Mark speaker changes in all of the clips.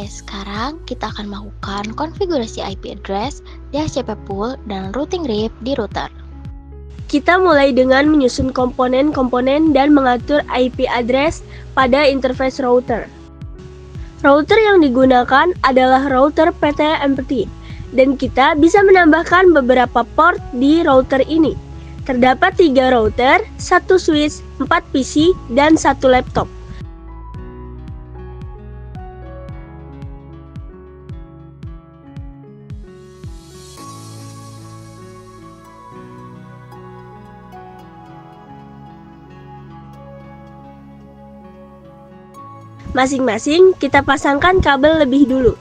Speaker 1: Sekarang kita akan melakukan konfigurasi IP address, DHCP pool, dan routing RIP di router.
Speaker 2: Kita mulai dengan menyusun komponen-komponen dan mengatur IP address pada interface router. Router yang digunakan adalah router PT-MPT, dan kita bisa menambahkan beberapa port di router ini. Terdapat 3 router, 1 switch, 4 PC, dan 1 laptop. Masing-masing kita pasangkan kabel lebih dulu.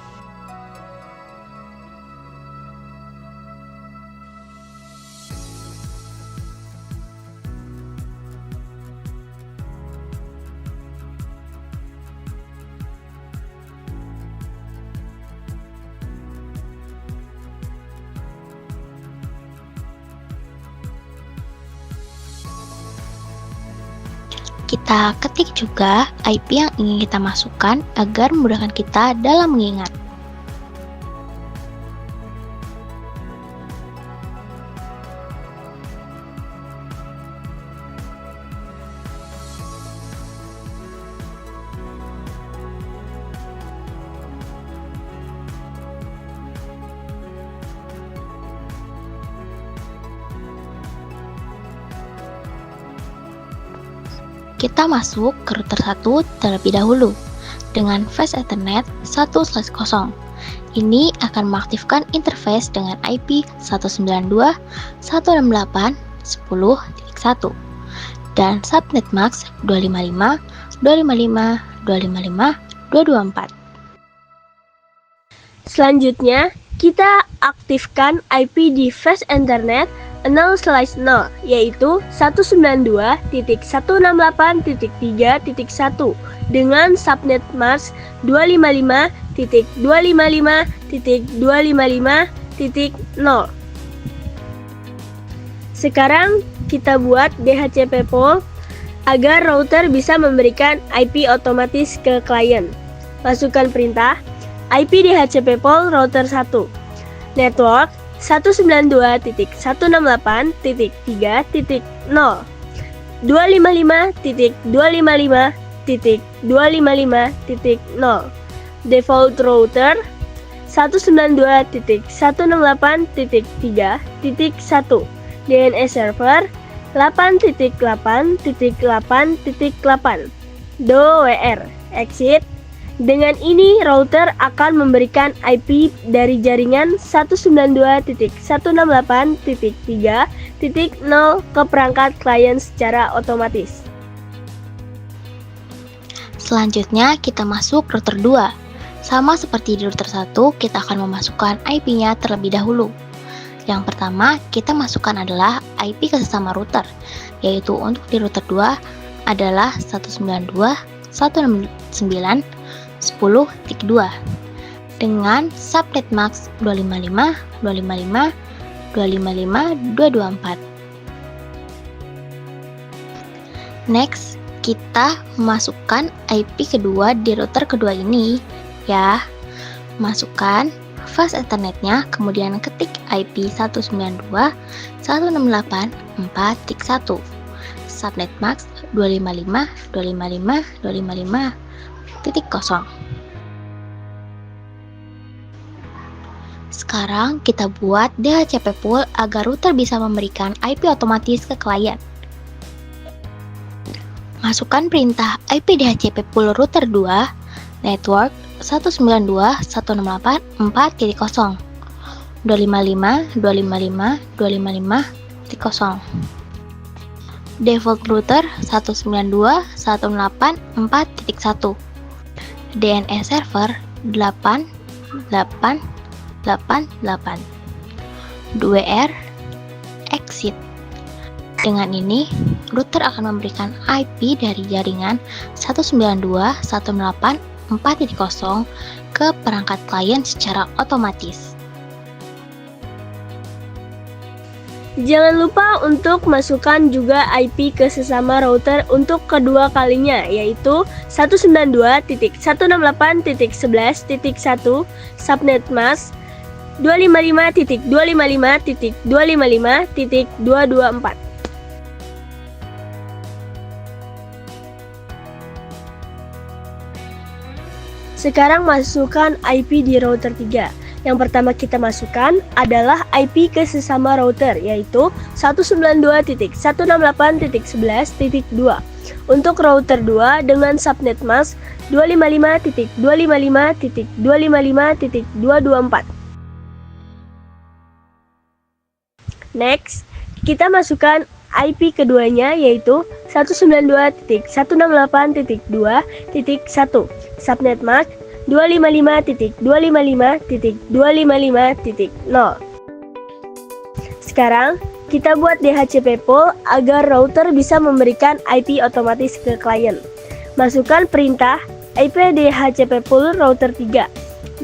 Speaker 1: Kita ketik juga IP yang ingin kita masukkan agar memudahkan kita dalam mengingat. Kita masuk ke router 1 terlebih dahulu dengan fast Ethernet 1/0. Ini akan mengaktifkan interface dengan IP 192.168.10.1 dan subnet max 255.255.254.
Speaker 2: Selanjutnya, kita aktifkan IP di fast Ethernet 0/0, yaitu 192.168.3.1 dengan subnet mask 255.255.255.0. Sekarang kita buat DHCP pool agar router bisa memberikan IP otomatis ke klien. Masukkan perintah IP DHCP pool router 1 network 192.168.3.0 255.255.255.0 default router 192.168.3.1 DNS server 8.8.8.8 DOWR exit. Dengan ini, router akan memberikan IP dari jaringan 192.168.3.0 ke perangkat klien secara otomatis.
Speaker 1: Selanjutnya, kita masuk router 2. Sama seperti di router 1, kita akan memasukkan IP-nya terlebih dahulu. Yang pertama, kita masukkan adalah IP ke sesama router, yaitu untuk di router 2 adalah 192.169.10.2 dengan subnet max 255.255.254. Next, kita memasukkan IP kedua di router kedua ini ya. Masukkan fast Ethernetnya, kemudian ketik IP 192.168.4.1 subnet max 255.255.255.0. Sekarang kita buat DHCP pool agar router bisa memberikan IP otomatis ke klien. Masukkan perintah IP DHCP pool router 2 network 192.168.4.0 255.255.255.0 default router 192.168.4.1 DNS server 8.8.8.8 DOWR exit. Dengan ini, router akan memberikan IP dari jaringan 192.168.4.0 ke perangkat klien secara otomatis.
Speaker 2: Jangan lupa untuk masukkan juga IP ke sesama router untuk kedua kalinya, yaitu 192.168.11.1 subnet mask 255.255.255.224. Sekarang masukkan IP di router 3. Yang pertama kita masukkan adalah IP ke sesama router, yaitu 192.168.11.2. Untuk router 2 dengan subnet mask 255.255.255.224. Next, kita masukkan IP keduanya, yaitu 192.168.2.1 subnet mask 255.255.255.0. Sekarang kita buat DHCP pool agar router bisa memberikan IP otomatis ke klien. Masukkan perintah IP DHCP pool router 3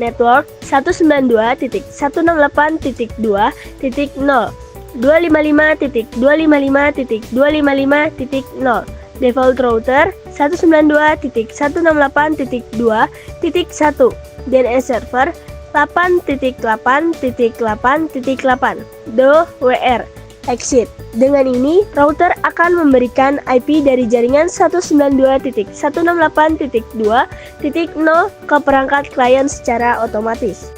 Speaker 2: network 192.168.2.0 255.255.255.0 default router 192.168.2.1 DNS server 8.8.8.8 DOWR exit. Dengan ini, router akan memberikan IP dari jaringan 192.168.2.0 ke perangkat klien secara otomatis.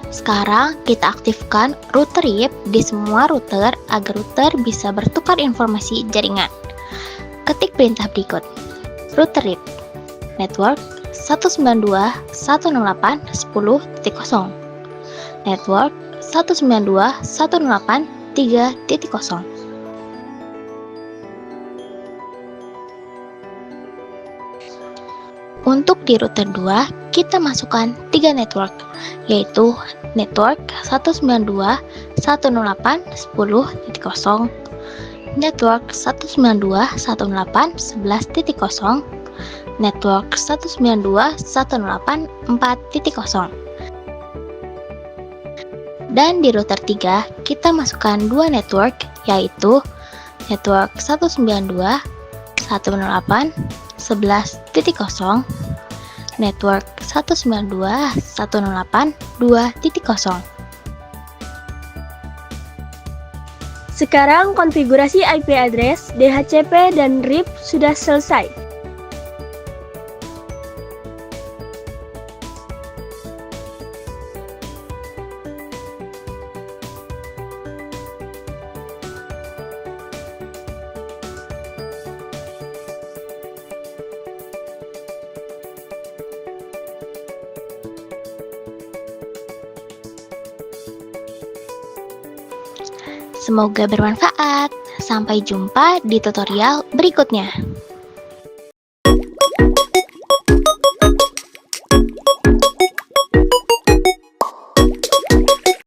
Speaker 1: Sekarang kita aktifkan router RIP di semua router agar router bisa bertukar informasi jaringan. Ketik perintah berikut. Router RIP network 192.168.10.0 network 192.168.3.0. Untuk di router 2, kita masukkan 3 network, yaitu network 192.168.10.0, network 192.168.11.0, network 192.168.4.0. Dan di router 3, kita masukkan 2 network, yaitu network 192.168.11.0, network 192.168.2.0.
Speaker 2: Sekarang konfigurasi IP address, DHCP, dan RIP sudah selesai.
Speaker 1: Semoga bermanfaat. Sampai jumpa di tutorial berikutnya.